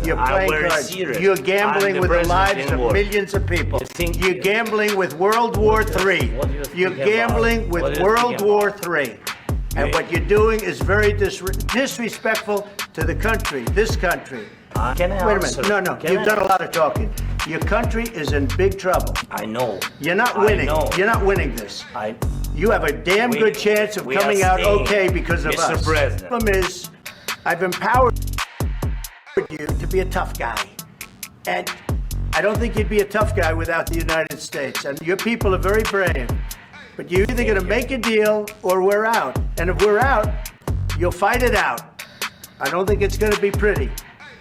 You're playing cards. Serious. You're gambling with the lives of millions of people. You're gambling with World War III. You're gambling with World War III. And what you're doing is very disrespectful to the country, this country. Can I Wait a minute. No. You've done a lot of talking. Your country is in big trouble. I know. You're not winning. You're not winning this. You have a damn good chance of coming out okay because of us. Mr. President. The problem is, I've empowered you to be a tough guy. And I don't think you'd be a tough guy without the United States. And your people are very brave. But you're either going to make a deal or we're out. And if we're out, you'll fight it out. I don't think it's going to be pretty,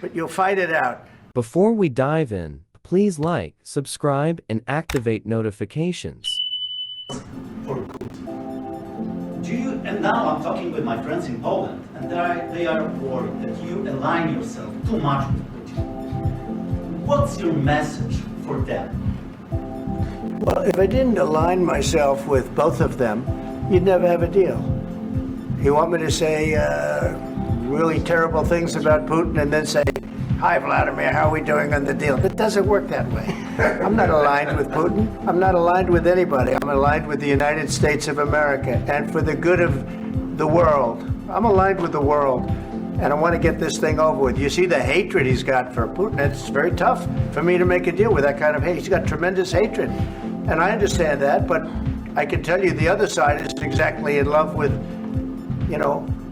but you'll fight it out. Before we dive in, please like, subscribe, and activate notifications. For good. And now I'm talking with my friends in Poland, and they are worried that you align yourself too much with Putin. What's your message for them? Well, if I didn't align myself with both of them, you'd never have a deal. You want me to say really terrible things about Putin and then say, "Hi, Vladimir, how are we doing on the deal?" It doesn't work that way. I'm not aligned with Putin. I'm not aligned with anybody. I'm aligned with the United States of America and for the good of the world. I'm aligned with the world, and I want to get this thing over with. You see the hatred he's got for Putin. It's very tough for me to make a deal with that kind of hate. He's got tremendous hatred, and I understand that, but I can tell you the other side isn't exactly in love with,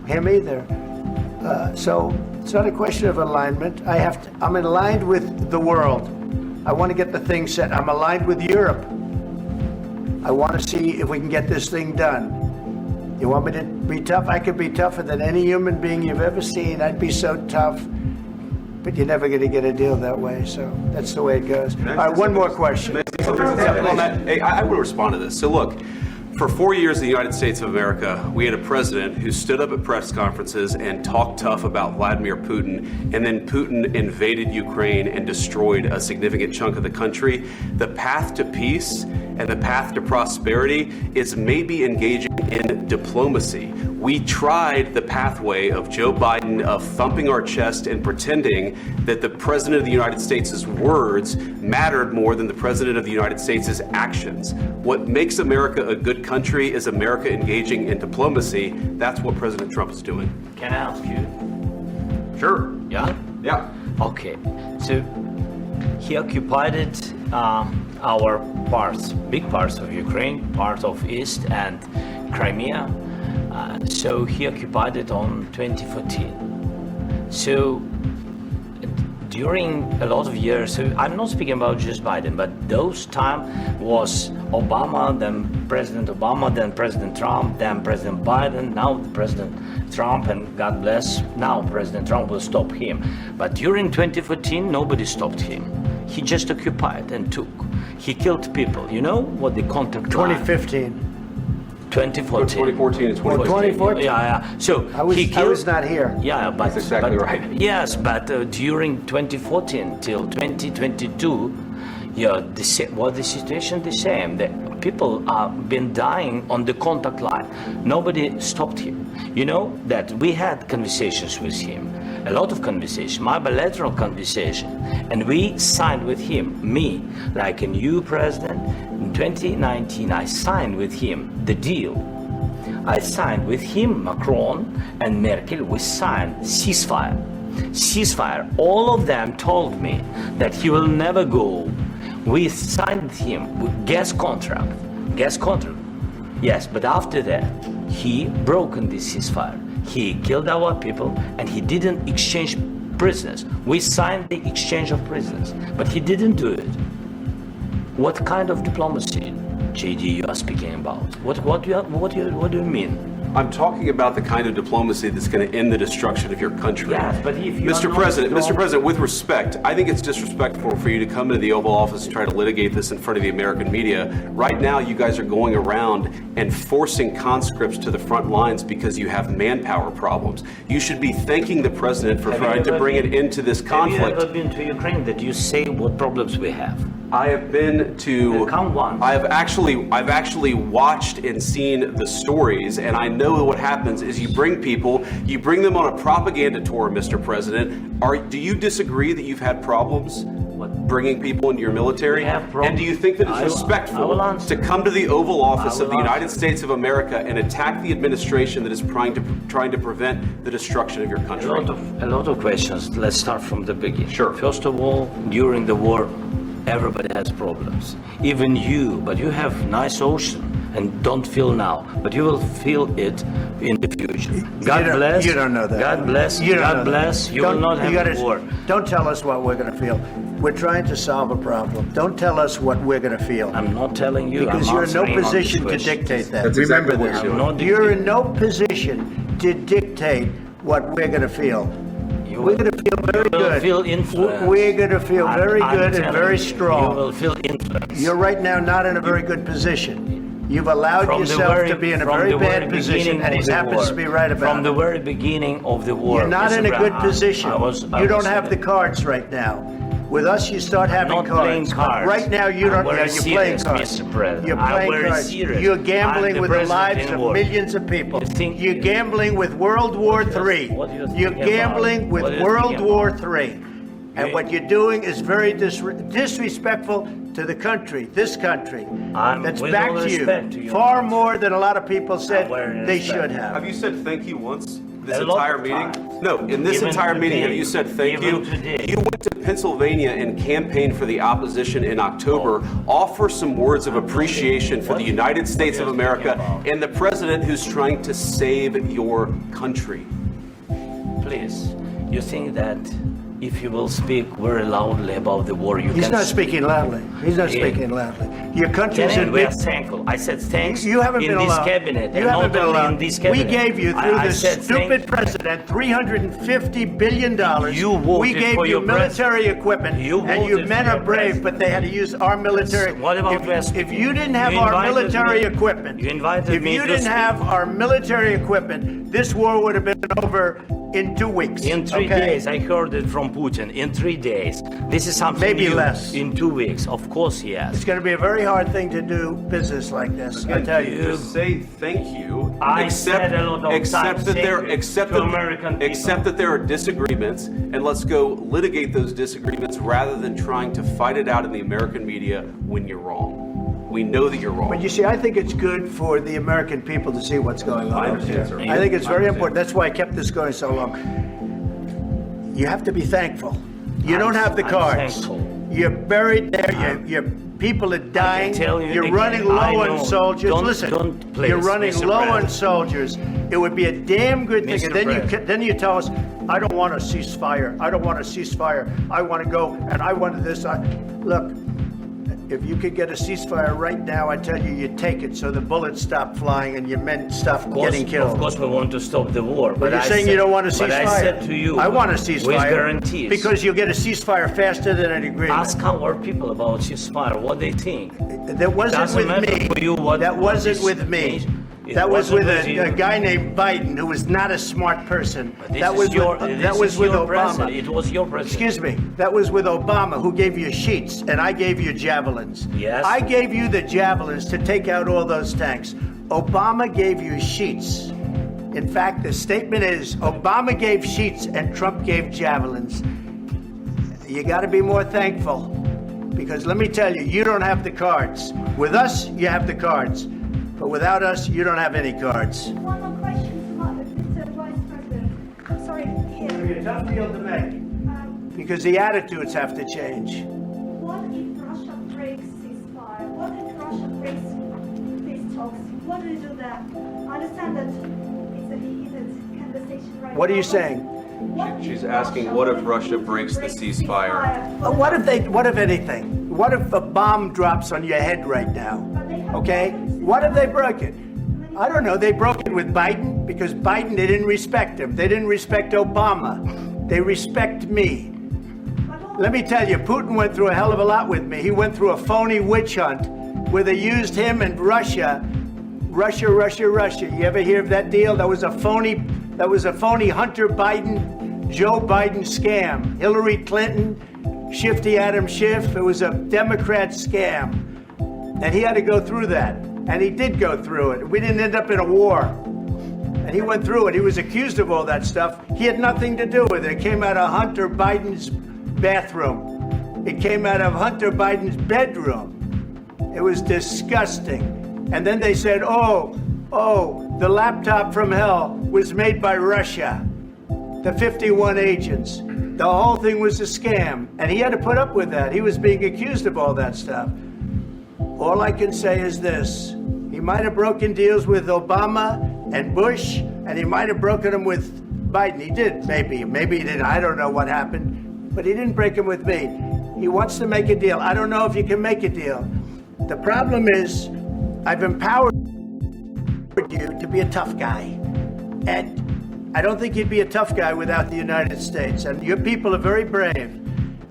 him either. So it's not a question of alignment. I'm aligned with the world. I want to get the thing set. I'm aligned with Europe. I want to see if we can get this thing done. You want me to be tough? I could be tougher than any human being you've ever seen. I'd be so tough. But you're never going to get a deal that way. So that's the way it goes. All right, one more question. Hey, I will respond to this. So look, for 4 years in the United States of America, we had a president who stood up at press conferences and talked tough about Vladimir Putin, and then Putin invaded Ukraine and destroyed a significant chunk of the country. The path to peace and the path to prosperity is maybe engaging in diplomacy. We tried the pathway of Joe Biden of thumping our chest and pretending that the President of the United States' words mattered more than the President of the United States' actions. What makes America a good country is America engaging in diplomacy. That's what President Trump is doing. Can I ask you? Sure. Yeah? Yeah. Okay. So he occupied our parts, big parts of Ukraine, part of East and Crimea. So he occupied it on 2014. So during a lot of years, so I'm not speaking about just Biden, but those time was Obama, then President Obama, then President Trump, then President Biden, now President Trump, and God bless, now President Trump will stop him. But during 2014, nobody stopped him. He just occupied and took. He killed people. You know what the contact 2015. 2014 and 2014. Yeah. So I was not here. Yeah, but that's exactly right. Yes, but during 2014 till 2022, the situation the same. The people have been dying on the contact line. Nobody stopped him. You know that we had conversations with him, a lot of conversation, my bilateral conversation, and we signed with him, me, like a new president. In 2019, I signed with him the deal. I signed with him, Macron and Merkel, we signed ceasefire. Ceasefire. All of them told me that he will never go. We signed with him with gas contract. Yes, but after that, he broken this ceasefire. He killed our people and he didn't exchange prisoners. We signed the exchange of prisoners, but he didn't do it. What kind of diplomacy, JD, you are speaking about? What do you mean? I'm talking about the kind of diplomacy that's going to end the destruction of your country. Yes, but if you Mr. President, with respect, I think it's disrespectful for you to come into the Oval Office and try to litigate this in front of the American media. Right now, you guys are going around and forcing conscripts to the front lines because you have manpower problems. You should be thanking the president for trying to bring an end to this conflict. Have you ever been to Ukraine that you say what problems we have? I have been to. Come once. I've actually watched and seen the stories, and I know what happens is you bring them on a propaganda tour, Mr. President. Do you disagree that you've had problems bringing people into your military? We have problems. And do you think that it's I respectful will answer. to come to the Oval Office of the answer. United States of America and attack the administration that is trying to prevent the destruction of your country? A lot of questions. Let's start from the beginning. Sure. First of all, during the war, everybody has problems. Even you, but you have nice ocean and don't feel now, but you will feel it in the future. God bless. You don't know that. God bless. You don't know God that. bless. You will not have war. Don't tell us what we're going to feel. We're trying to solve a problem. Don't tell us what we're going to feel. I'm not telling you. Because I'm you're in no answering on position this to question. dictate that. That's Remember exactly what this. you're doing. I'm not You're in dictating. no position to dictate what we're going to feel. You We're will- going to feel very you will good. feel influenced. We're going to feel very I'm good and telling very you, strong. You will feel influenced. You're right now not in a very good position. You've allowed From the yourself very- to be in a from very the bad very position, beginning and he of the happens war. to be right about From the it. very beginning of the war. You're not Mr. in a good Brown, position. I You don't have the cards right now. With us, you start having not playing cards. Right now, you don't. I'm very You're playing serious, cards. Mr. President. You're I'm playing very cards. serious. You're I'm gambling the with the president lives in of war. millions of people. You think- You're gambling with World War III. What do you think You're about? gambling with What do you World think War about? III. And You- what you're doing is very disrespectful to the country, this country. That's with back all to respect to you. you. Far more than a lot of people said very they respect. should have. Have you said thank you once this A lot entire of meeting? times. No, in this Even entire meeting, today. have you said thank Even you? today. You went to Pennsylvania and campaigned for the opposition in October. Offer some words of appreciation for the United States of America and the president who's trying to save your country. Please, you think that if you will speak very loudly about the war, you He's can... not speaking loudly. He's not Yeah. speaking loudly. Your country's Then in we big... are thankful. I said thanks You haven't in been this allowed. cabinet. You and haven't not been only allowed. in this We cabinet. gave you, through I this said stupid thank- president, $350 billion. You voted We gave for you your military equipment, You and you voted men for are your brave, president. but they had to use our military. What about West? If you didn't have You our invited military me- equipment, you invited if me you to didn't speak. have our military equipment, this war would have been over in 2 weeks. In 3 okay? days, I heard it from Putin. In 3 days. This is something Maybe new. less. In 2 weeks. Of course, yes. It's going to be a very hard thing to do business like this, I tell you. Just say thank you. I said a lot of accept times that thank there you accept to that, American people. accept that there are disagreements, and let's go litigate those disagreements rather than trying to fight it out in the American media when you're wrong. We know that you're wrong. But you see, I think it's good for the American people to see what's going on. I understand, sir. I think it's I very understand. important. That's why I kept this going so long. You have to be thankful. You don't have the I'm cards. thankful. You're buried there. Your people are dying. tell you You're again, running I low know. on soldiers. Don't- Listen, don't, please, you're running Mr. low on President. soldiers. It would be a damn good thing. Mr. And President. then you tell us, I don't want a ceasefire. I don't want a ceasefire. I want to go and I want this. Look. If you could get a ceasefire right now, I tell you, you take it so the bullets stop flying and your men stop getting killed. Of course, we want to stop the war. But you're saying you don't want a ceasefire. But I said to you, I want a ceasefire. with guarantees. Because you'll get a ceasefire faster than an agreement. Ask our people about ceasefire, what they think. That wasn't Doesn't with matter me. for you what- That what wasn't is- with me. It That was wasn't with with you. a guy named Biden, who was not a smart person. This That is was your, with, this that was is with your Obama. president. It was your president. Excuse me. That was with Obama, who gave you sheets, and I gave you javelins. Yes. I gave you the javelins to take out all those tanks. Obama gave you sheets. In fact, the statement is Obama gave sheets and Trump gave javelins. You got to be more thankful, because let me tell you, you don't have the cards. With us, you have the cards. But without us, you don't have any cards. One more question to Mr. Vice President. I'm sorry. It's going to be a tough deal to make, Um, because the attitudes have to change. what if Russia breaks ceasefire? What if Russia breaks peace talks? What do you do then? I understand that it's a heated conversation right What are now, you but saying? what She's if asking, what if Russia breaks the ceasefire? What if anything? What if a bomb drops on your head right now? Okay? What if they broke it? I don't know. They broke it with Biden because Biden, they didn't respect him. They didn't respect Obama. They respect me. Let me tell you, Putin went through a hell of a lot with me. He went through a phony witch hunt where they used him and Russia. Russia. You ever hear of that deal? That was a phony Hunter Biden, Joe Biden scam. Hillary Clinton, Shifty Adam Schiff. It was a Democrat scam. And he had to go through that. And he did go through it. We didn't end up in a war. And he went through it. He was accused of all that stuff. He had nothing to do with it. It came out of Hunter Biden's bathroom. It came out of Hunter Biden's bedroom. It was disgusting. And then they said, oh, the laptop from hell was made by Russia. The 51 agents. The whole thing was a scam. And he had to put up with that. He was being accused of all that stuff. All I can say is this. He might have broken deals with Obama and Bush, and he might have broken them with Biden. He did, maybe. Maybe he didn't. I don't know what happened. But he didn't break them with me. He wants to make a deal. I don't know if you can make a deal. The problem is, I've empowered you to be a tough guy. And I don't think you'd be a tough guy without the United States. And your people are very brave.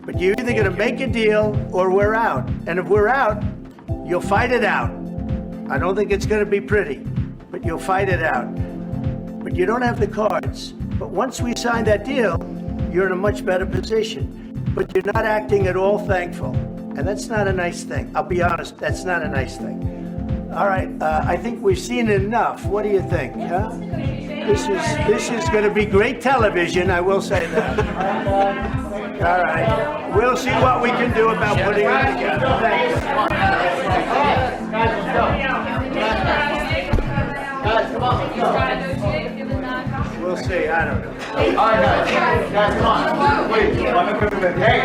But you're either going to make a deal or we're out. And if we're out, you'll fight it out. I don't think it's going to be pretty, but you'll fight it out. But you don't have the cards. But once we sign that deal, you're in a much better position. But you're not acting at all thankful. And that's not a nice thing. I'll be honest, that's not a nice thing. All right, I think we've seen enough. What do you think? Huh? This is going to be great television, I will say that. All right. We'll see what we can do about putting it together. Thanks. Guys, come on, let's go. We'll see. I don't know. All right, guys, come on. Wait, hey,